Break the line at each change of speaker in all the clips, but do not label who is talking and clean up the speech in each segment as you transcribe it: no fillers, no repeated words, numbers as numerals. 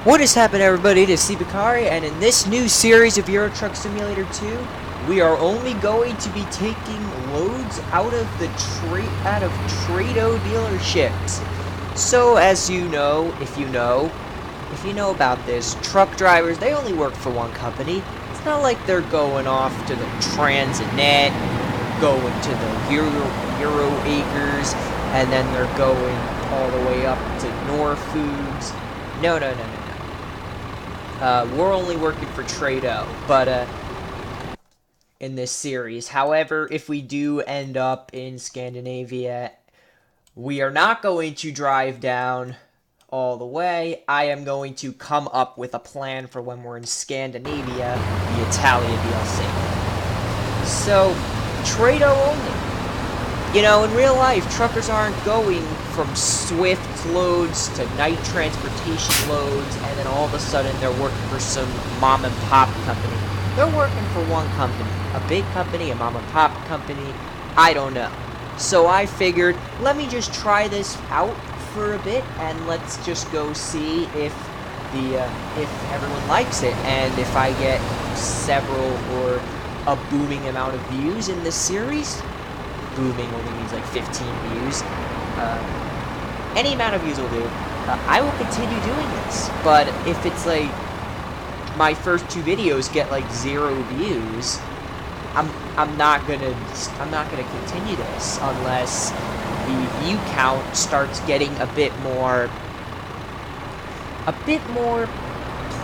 What is happening, everybody? It is Bakari, and in this new series of Euro Truck Simulator 2, we are only going to be taking loads out of Tradeaux dealerships. So, as you know, if you know about this, truck drivers, they only work for one company. It's not like they're going off to the Transinet, going to the Euro Acres, and then they're going all the way up to Norfoods. No. We're only working for Tradeaux, but in this series. However, if we do end up in Scandinavia, we are not going to drive down all the way. I am going to come up with a plan for when we're in Scandinavia, the Italia DLC. So, Tradeaux only. You know, in real life, truckers aren't going from swift loads to night transportation loads, and then all of a sudden they're working for some mom and pop company. They're working for one company. A big company, a mom and pop company, I don't know. So I figured, let me just try this out for a bit, and let's just go see if everyone likes it, and if I get several or a booming amount of views in this series. Booming only means like 15 views. Any amount of views will do. I will continue doing this, but if it's like my first two videos get like 0 views, I'm not gonna continue this unless the view count starts getting a bit more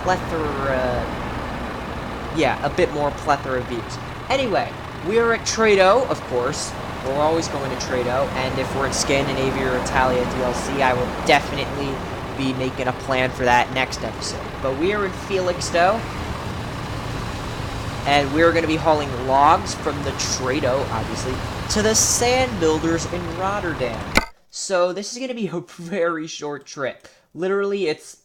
plethora. Yeah, a bit more plethora of views. Anyway, we are at Tradeaux, of course. We're always going to Tradeaux, and if we're in Scandinavia or Italia DLC, I will definitely be making a plan for that next episode. But we are in Felixstowe, and we're going to be hauling logs from the Tradeaux, obviously, to the sand builders in Rotterdam. So this is going to be a very short trip. Literally, it's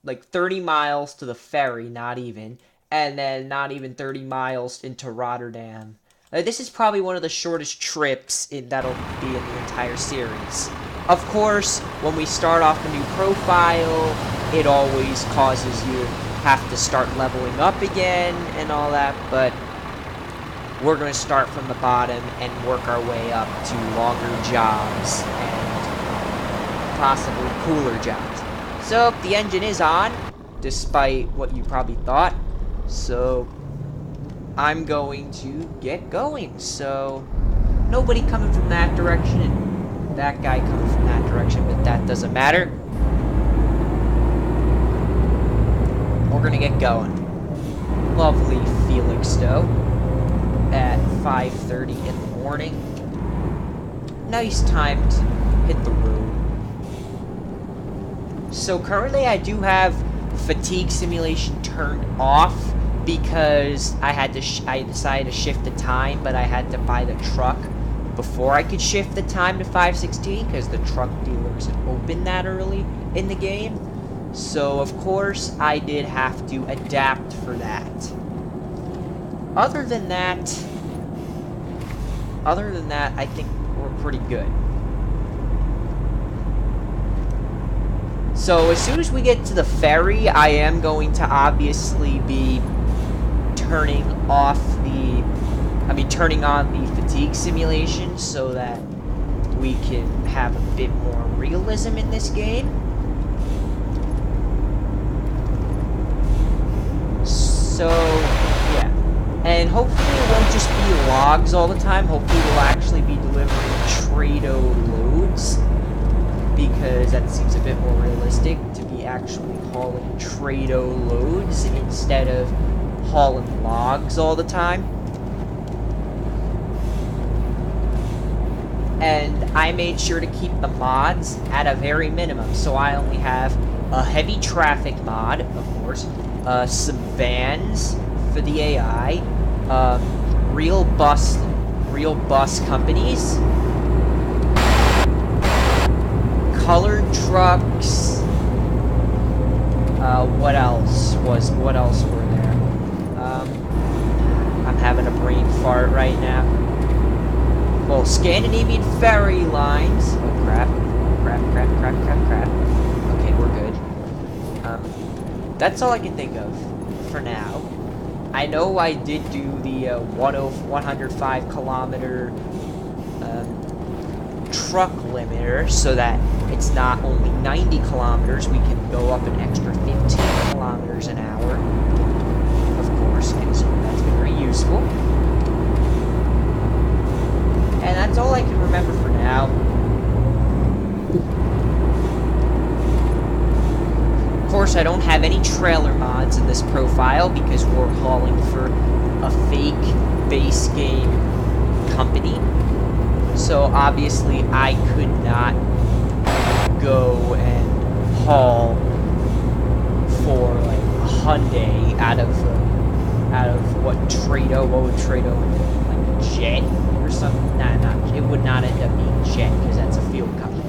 like 30 miles to the ferry, not even, and then not even 30 miles into Rotterdam. This is probably one of the shortest trips that'll be in the entire series. Of course, when we start off a new profile, it always causes you have to start leveling up again and all that, but we're going to start from the bottom and work our way up to longer jobs and possibly cooler jobs. So, the engine is on, despite what you probably thought, so I'm going to get going. So, nobody coming from that direction, and that guy coming from that direction, but that doesn't matter. We're gonna get going. Lovely Felixstowe at 5:30 in the morning. Nice time to hit the road. So currently I do have fatigue simulation turned off, because I decided to shift the time, but I had to buy the truck before I could shift the time to 5:16, because the truck dealers opened that early in the game. So, of course, I did have to adapt for that. Other than that, I think we're pretty good. So, as soon as we get to the ferry, I am going to obviously be turning on the fatigue simulation so that we can have a bit more realism in this game. So, yeah. And hopefully it won't just be logs all the time. Hopefully we'll actually be delivering Tradeaux loads, because that seems a bit more realistic to be actually hauling Tradeaux loads instead of hauling logs all the time. And I made sure to keep the mods at a very minimum, so I only have a heavy traffic mod, of course, some vans for the AI, real bus companies, colored trucks. What else were there? I'm having a brain fart right now. Well, Scandinavian ferry lines. Oh, crap. Okay, we're good. that's all I can think of for now. I know I did do the 105 kilometer truck limiter so that it's not only 90 kilometers, we can go up an extra 15 kilometers an hour. Of course, because that's very useful. And that's all I can remember for now. Of course, I don't have any trailer mods in this profile because we're hauling for a fake base game company. So obviously I could not go and haul for like a Hyundai out of what Tradeaux, what would Tradeaux do? Like Jet or something? Nah, it would not end up being Jet because that's a fuel company.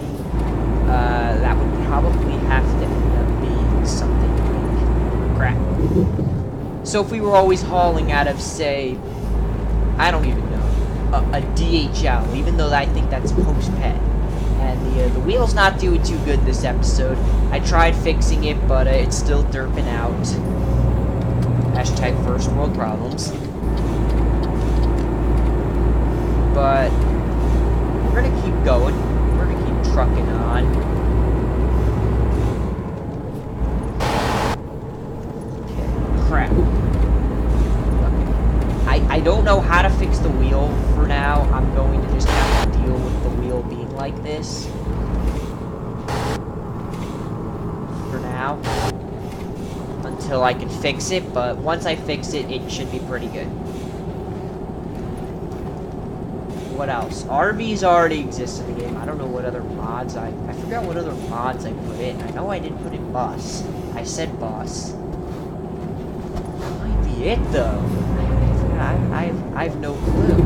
That would probably have to end up being something like crap. So if we were always hauling out of, say, I don't even know, a DHL, even though I think that's post-pet. And the wheel's not doing too good this episode. I tried fixing it, but it's still derping out. Hashtag first world problems. But we're gonna keep going. We're gonna keep trucking on. Okay, crap. I don't know how to fix the wheel for now. I'm going to just have to deal with the wheel being like this. For now. Until I can fix it, but once I fix it, it should be pretty good. What else? RVs already exist in the game. I don't know what other mods I forgot what other mods I put in. I know I didn't put in bus. I said bus. That might be it, though. I have no clue.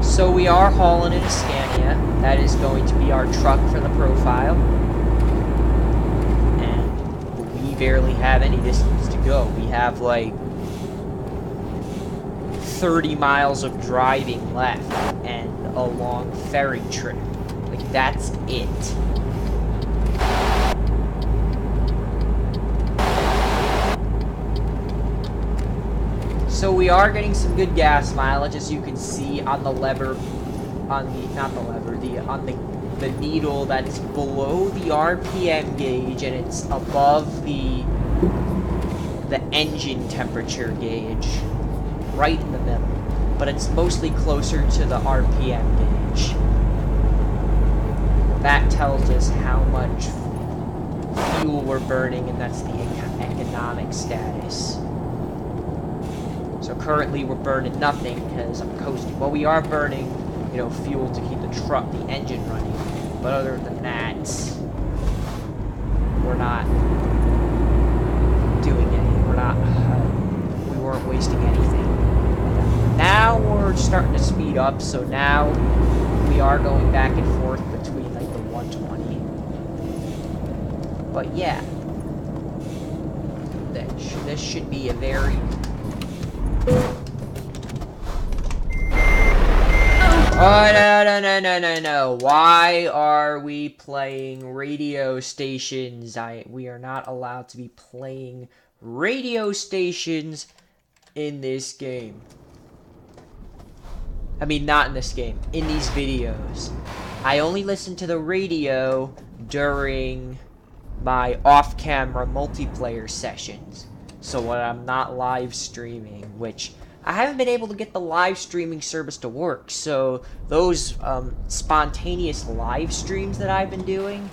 So we are hauling in a Scania. That is going to be our truck for the profile. And we barely have any distance to go. We have like 30 miles of driving left and a long ferry trip. Like, that's it. So we are getting some good gas mileage, as you can see on the lever, on the needle that's below the RPM gauge, and it's above the engine temperature gauge, right in the middle. But it's mostly closer to the RPM gauge. That tells us how much fuel we're burning, and that's the economic status. So currently we're burning nothing because I'm coasting. Well, we are burning, you know, fuel to keep the engine running. But other than that, we're not doing any. We weren't wasting anything. Now we're starting to speed up, so now we are going back and forth between like the 120. But yeah, this should be a very oh, no. Why are we playing radio stations? We are not allowed to be playing radio stations in this game. I mean, not in this game. In these videos. I only listen to the radio during my off-camera multiplayer sessions. So when I'm not live streaming, which I haven't been able to get the live streaming service to work. So those spontaneous live streams that I've been doing,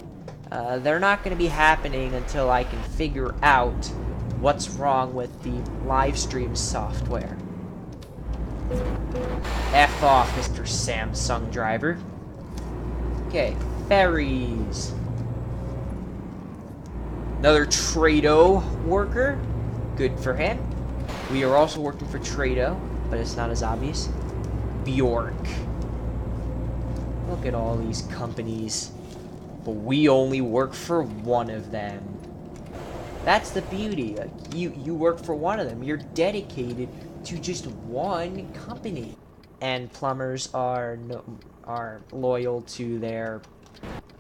they're not going to be happening until I can figure out what's wrong with the live stream software. F off, Mr. Samsung driver. Okay, ferries. Another Tradeaux Worker. Good for him. We are also working for Tradeaux, but it's not as obvious. Bjork. Look at all these companies. But we only work for one of them. That's the beauty. Like, you work for one of them. You're dedicated to just one company. And plumbers are loyal to their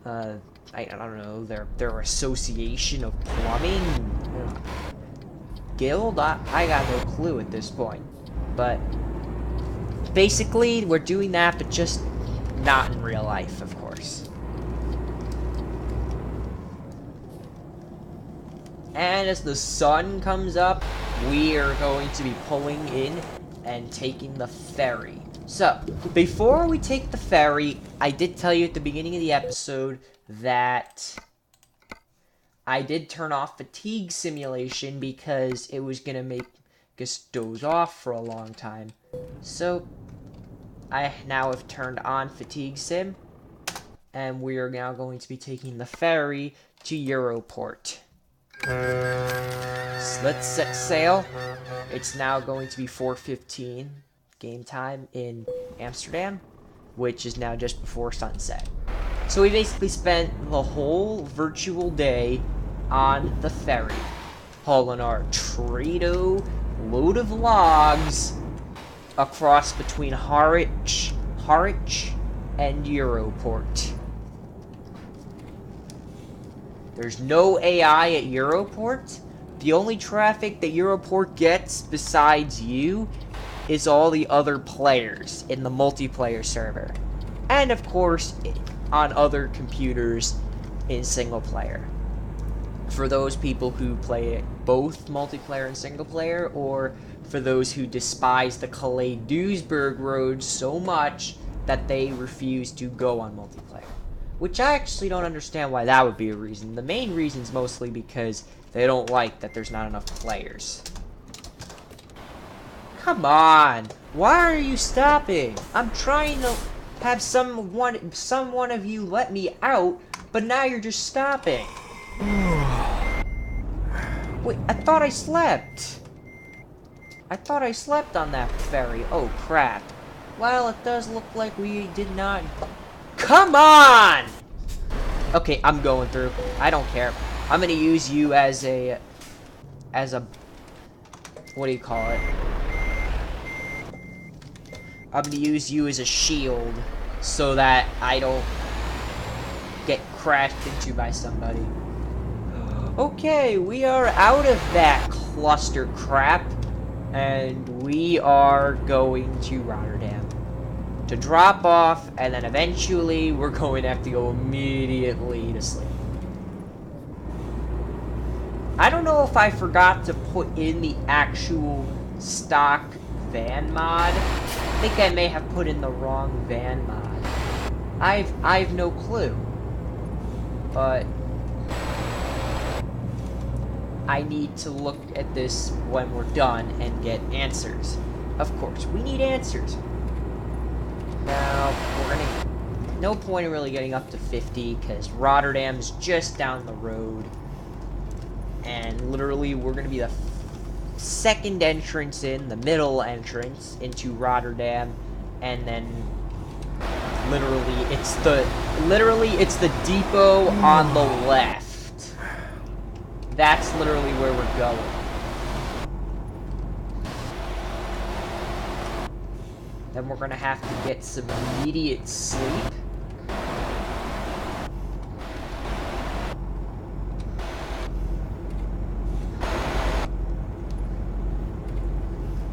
I don't know, their association of plumbing guild. I got no clue at this point. But basically we're doing that, but just not in real life, of course. And as the sun comes up, we are going to be pulling in and taking the ferry. So, before we take the ferry, I did tell you at the beginning of the episode that I did turn off fatigue simulation because it was going to make us doze off for a long time. So, I now have turned on fatigue sim, and we are now going to be taking the ferry to Europort. So let's set sail. It's now going to be 4:15 game time in Amsterdam, which is now just before sunset. So we basically spent the whole virtual day on the ferry, hauling our Tradeaux load of logs across between Harwich and Europort. There's no AI at Europort. The only traffic that Europort gets besides you is all the other players in the multiplayer server. And of course, on other computers in single player. For those people who play both multiplayer and single player, or for those who despise the Calais-Duisburg road so much that they refuse to go on multiplayer. Which I actually don't understand why that would be a reason. The main reason is mostly because they don't like that there's not enough players. Come on! Why are you stopping? I'm trying to have someone of you let me out, but now you're just stopping. Wait, I thought I slept. I thought I slept on that ferry. Oh, crap. Well, it does look like we did not... Come on! Okay, I'm going through. I don't care. I'm gonna use you as a... What do you call it? I'm gonna use you as a shield so that I don't get crashed into by somebody. Okay, we are out of that cluster crap, and we are going to Rotterdam to drop off, and then eventually we're going to have to go immediately to sleep. I don't know if I forgot to put in the actual stock van mod. I think I may have put in the wrong van mod. I've no clue. But I need to look at this when we're done and get answers. Of course, we need answers. Now, no point in really getting up to 50, because Rotterdam's just down the road. And literally, we're going to be the second entrance in, the middle entrance into Rotterdam. And then, literally, it's the depot on the left. That's literally where we're going. Then we're gonna have to get some immediate sleep.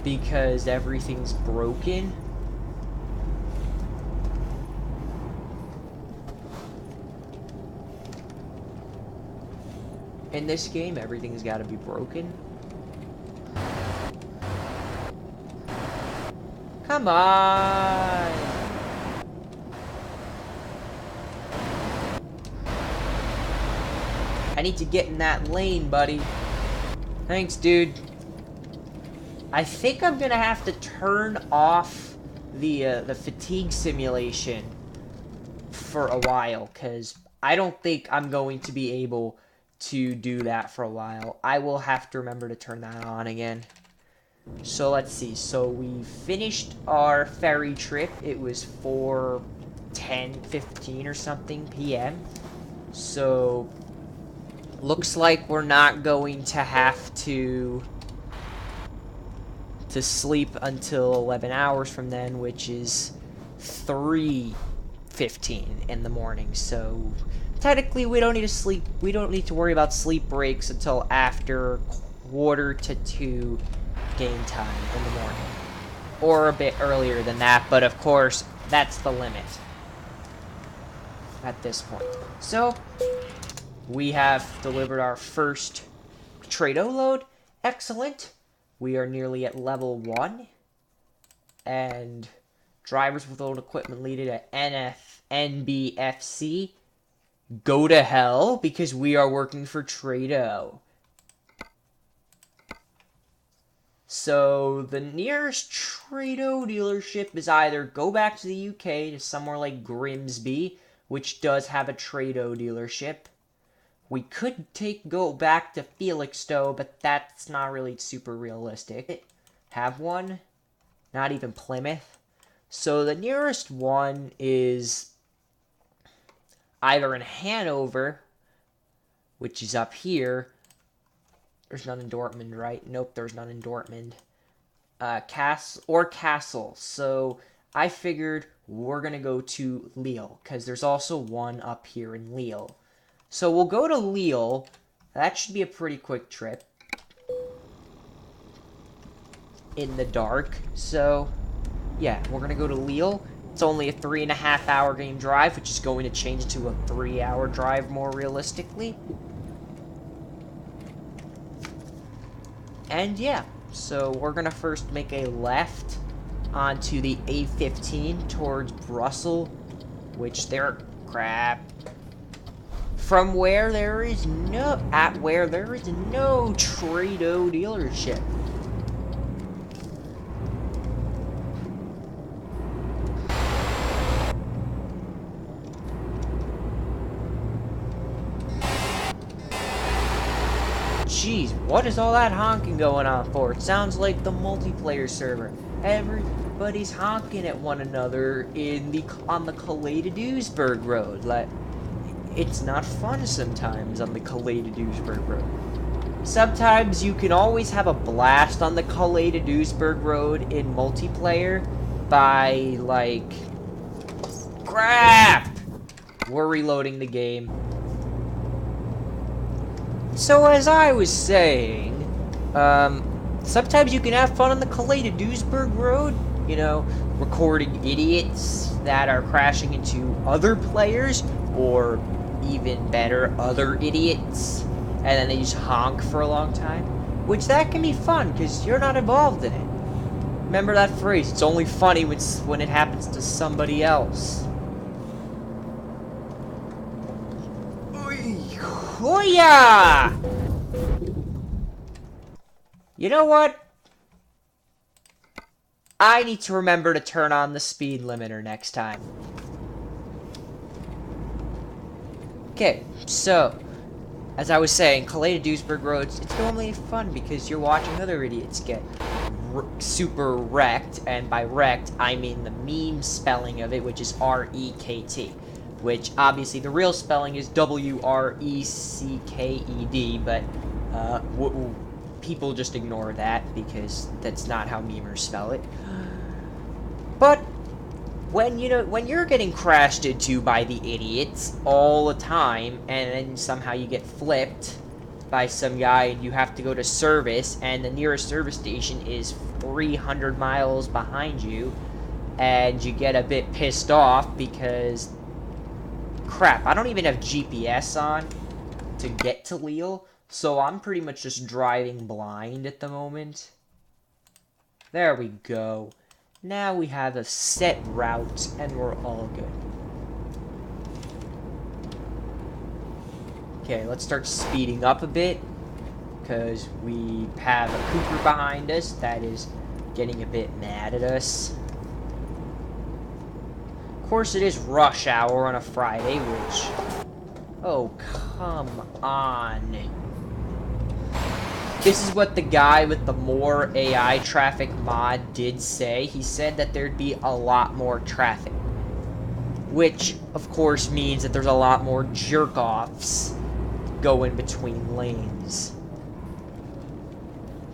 Because everything's broken. In this game, everything's gotta be broken. Come on! I need to get in that lane, buddy. Thanks, dude. I think I'm gonna have to turn off the fatigue simulation for a while, because I don't think I'm going to be able to do that for a while. I will have to remember to turn that on again. So let's see. So we finished our ferry trip. It was 4:10, 15 or something p.m. So looks like we're not going to have to to sleep until 11 hours from then, which is 3:15 in the morning. So technically we don't need to sleep. We don't need to worry about sleep breaks until after 1:45 game time in the morning, or a bit earlier than that. But of course, that's the limit at this point. So we have delivered our first Tradeaux load. Excellent. We are nearly at level 1. And drivers with old equipment needed at NBFC. Go to hell, because we are working for Tradeaux. So the nearest Tradeaux dealership is either go back to the UK to somewhere like Grimsby, which does have a Tradeaux dealership. We could go back to Felixstowe, but that's not really super realistic. Have one? Not even Plymouth. So the nearest one is either in Hanover, which is up here. There's none in Dortmund, right? Nope, there's none in Dortmund. Castle. So I figured we're going to go to Lille, because there's also one up here in Lille. So we'll go to Lille. That should be a pretty quick trip. In the dark. So, yeah, we're going to go to Lille. It's only a 3.5-hour game drive, which is going to change to a 3-hour drive more realistically. And yeah, so we're going to first make a left onto the A15 towards Brussels, which there... crap. From where there is no... Tradeaux dealership. Jeez, what is all that honking going on for? It sounds like the multiplayer server. Everybody's honking at one another on the Calais to Duisburg road. Like, it's not fun sometimes on the Calais to Duisburg road. Sometimes you can always have a blast on the Calais to Duisburg road in multiplayer by, like... Crap! We're reloading the game. So as I was saying, sometimes you can have fun on the Calais to Duisburg road, you know, recording idiots that are crashing into other players, or even better, other idiots, and then they just honk for a long time, which that can be fun, because you're not involved in it. Remember that phrase, it's only funny when it happens to somebody else. Hoo-yah! You know what? I need to remember to turn on the speed limiter next time. Okay, so, as I was saying, Calais to Duisburg roads, it's normally fun because you're watching other idiots get super wrecked, and by wrecked, I mean the meme spelling of it, which is R-E-K-T. Which, obviously, the real spelling is W-R-E-C-K-E-D, but people just ignore that, because that's not how memers spell it. But, when you're getting crashed into by the idiots all the time, and then somehow you get flipped by some guy, and you have to go to service, and the nearest service station is 300 miles behind you, and you get a bit pissed off because... Crap, I don't even have GPS on to get to Lille, so I'm pretty much just driving blind at the moment. There we go. Now we have a set route, and we're all good. Okay, let's start speeding up a bit, because we have a Cooper behind us that is getting a bit mad at us. Of course, it is rush hour on a Friday, which... Oh, come on. This is what the guy with the more AI traffic mod did say. He said that there'd be a lot more traffic. Which, of course, means that there's a lot more jerk-offs going between lanes.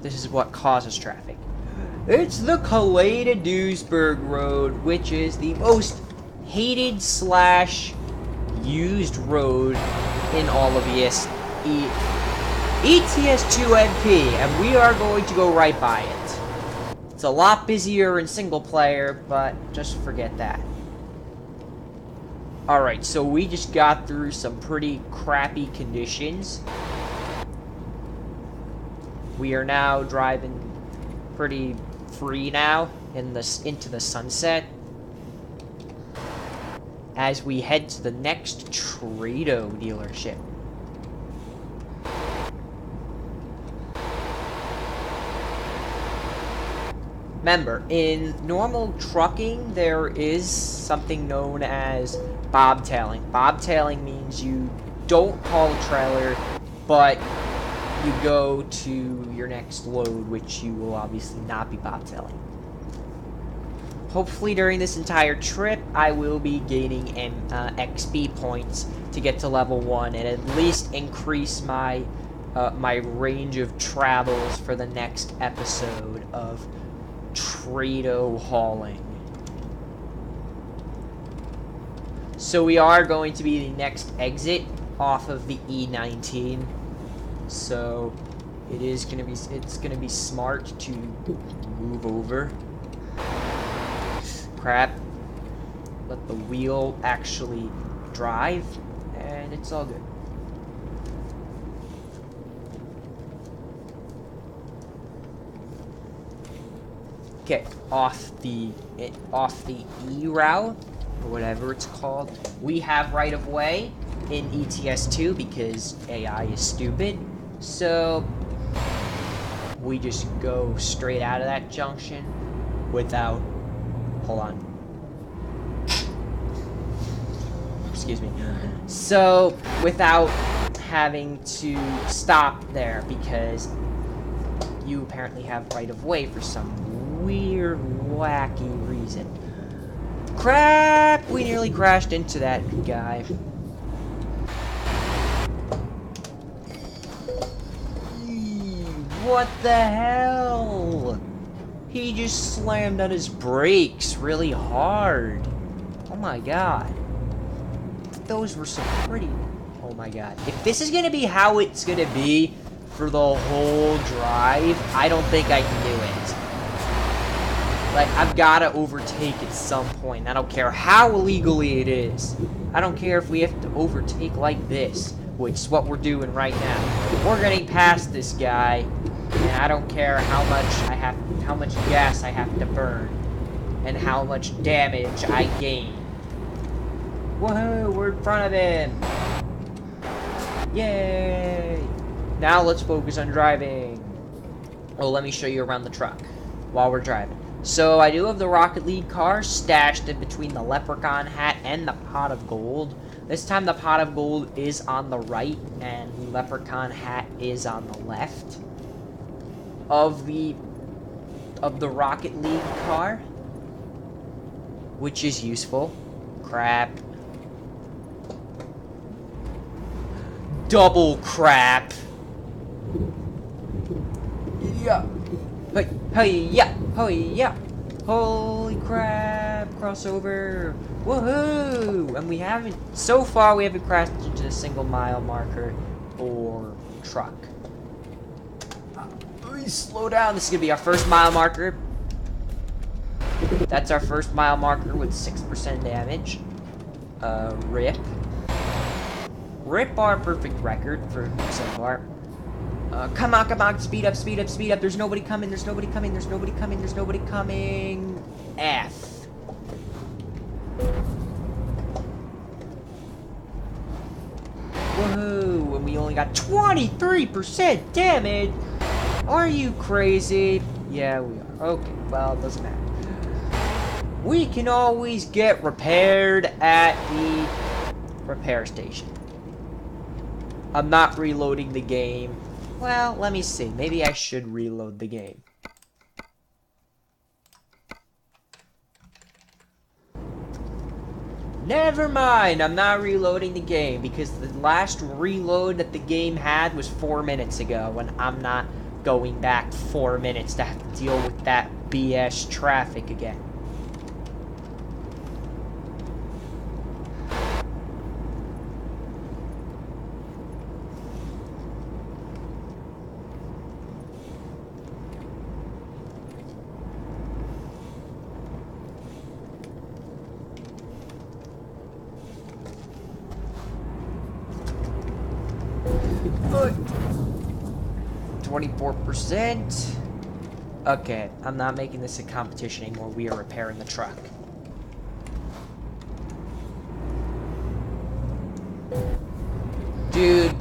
This is what causes traffic. It's the Calais to Duisburg Road, which is the most hated slash used road in all of ETS2NP, and we are going to go right by it. It's a lot busier in single player, but just forget that. Alright, so we just got through some pretty crappy conditions. We are now driving pretty free now into the sunset as we head to the next Tradeaux dealership. Remember, in normal trucking, there is something known as bobtailing. Bobtailing means you don't haul a trailer, but you go to your next load, which you will obviously not be bobtailing. Hopefully during this entire trip, I will be gaining XP points to get to level 1 and at least increase my my range of travels for the next episode of Tradeaux hauling. So we are going to be the next exit off of the E19. So it's gonna be smart to move over. Crap. Let the wheel actually drive, and it's all good. Okay, off the E route, or whatever it's called. We have right of way in ETS2 because AI is stupid. So we just go straight out of that junction without, hold on. Excuse me. So without having to stop there because you apparently have right of way for some weird, wacky reason. Crap! We nearly crashed into that guy. What the hell? He just slammed on his brakes really hard. Oh my god. Those were some pretty... Oh my god. If this is gonna be how it's gonna be for the whole drive, I don't think I can do it. Like, I've gotta overtake at some point. I don't care how illegally it is. I don't care if we have to overtake like this, which is what we're doing right now. We're getting past this guy, and I don't care how much gas I have to burn, and how much damage I gain. Woohoo! We're in front of him! Yay! Now let's focus on driving. Oh, let me show you around the truck while we're driving. So I do have the Rocket League car stashed in between the leprechaun hat and the pot of gold. This time the pot of gold is on the right and the leprechaun hat is on the left of the Rocket League car, which is useful. Crap. Double crap. Yeah. Hey, hey, yeah, hey, yeah. Holy crap, crossover. Woohoo! And we haven't, so far we haven't crashed into a single mile marker or truck. Slow down, this is gonna be our first mile marker. That's our first mile marker with 6% damage. RIP. RIP our perfect record for so far. Come on, speed up, speed up, speed up. There's nobody coming, there's nobody coming, there's nobody coming, there's nobody coming. F. Woohoo, and we only got 23% damage. Are you crazy? Yeah, we are. Okay, well, it doesn't matter. We can always get repaired at the repair station. I'm not reloading the game. Well, let me see. Maybe I should reload the game. Never mind, I'm not reloading the game because the last reload that the game had was 4 minutes ago, and I'm not going back 4 minutes to have to deal with that BS traffic again. Good. 24%. Okay, I'm not making this a competition anymore. We are repairing the truck. Dude.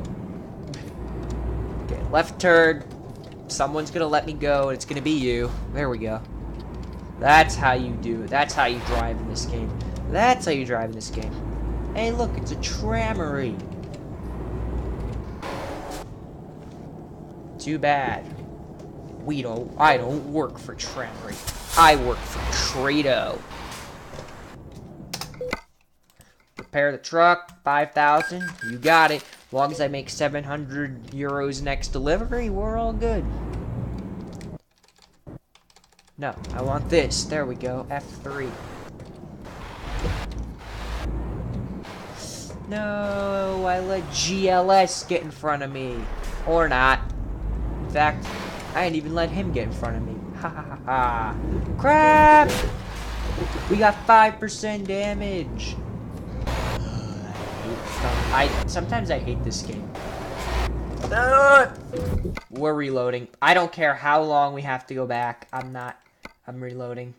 Okay, left turn. Someone's gonna let me go, and it's gonna be you. There we go. That's how you do it. That's how you drive in this game. That's how you drive in this game. Hey, look, it's a trammery. Too bad. I don't work for Trammery. I work for Tradeaux. Repair the truck, 5,000. You got it. As long as I make 700 euros next delivery, we're all good. No, I want this. There we go. F3. No, I let GLS get in front of me. Or not. In fact, I didn't even let him get in front of me. Ha ha ha ha. Crap! We got 5% damage. Sometimes I hate this game. We're reloading. I don't care how long we have to go back. I'm reloading.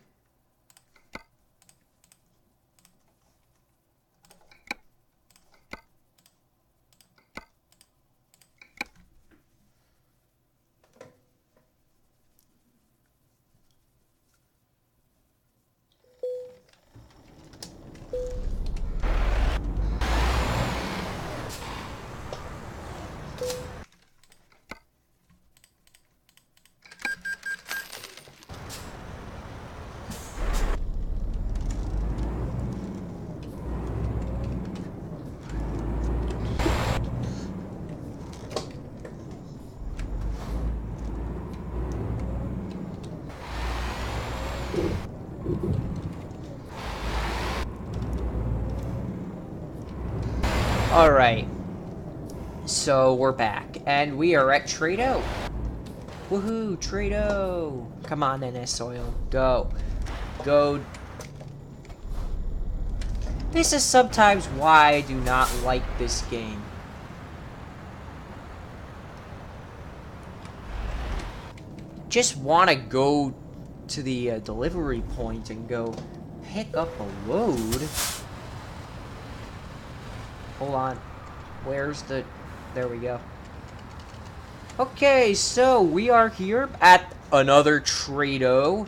Alright. So we're back. And we are at Tradeaux. Woohoo, Tradeaux. Come on, NS Oil. Go. Go. This is sometimes why I do not like this game. Just want to go to the delivery point and go pick up a load. Hold on. Where's the... There we go. Okay, so we are here at another Tradeaux.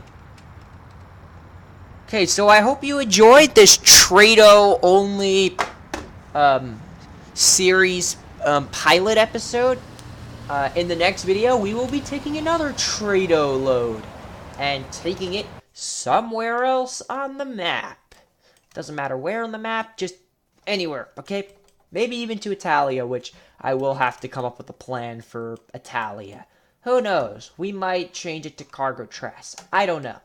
Okay, so I hope you enjoyed this Tradeaux only series pilot episode. In the next video, we will be taking another Tradeaux load and taking it somewhere else on the map. Doesn't matter where on the map, just anywhere, okay? Maybe even to Italia, which I will have to come up with a plan for Italia. Who knows? We might change it to Cargo Trass. I don't know.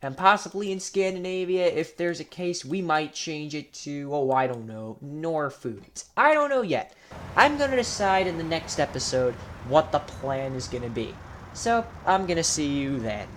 And possibly in Scandinavia, if there's a case, we might change it to, oh, I don't know, Norfoods. I don't know yet. I'm going to decide in the next episode what the plan is going to be. So, I'm going to see you then.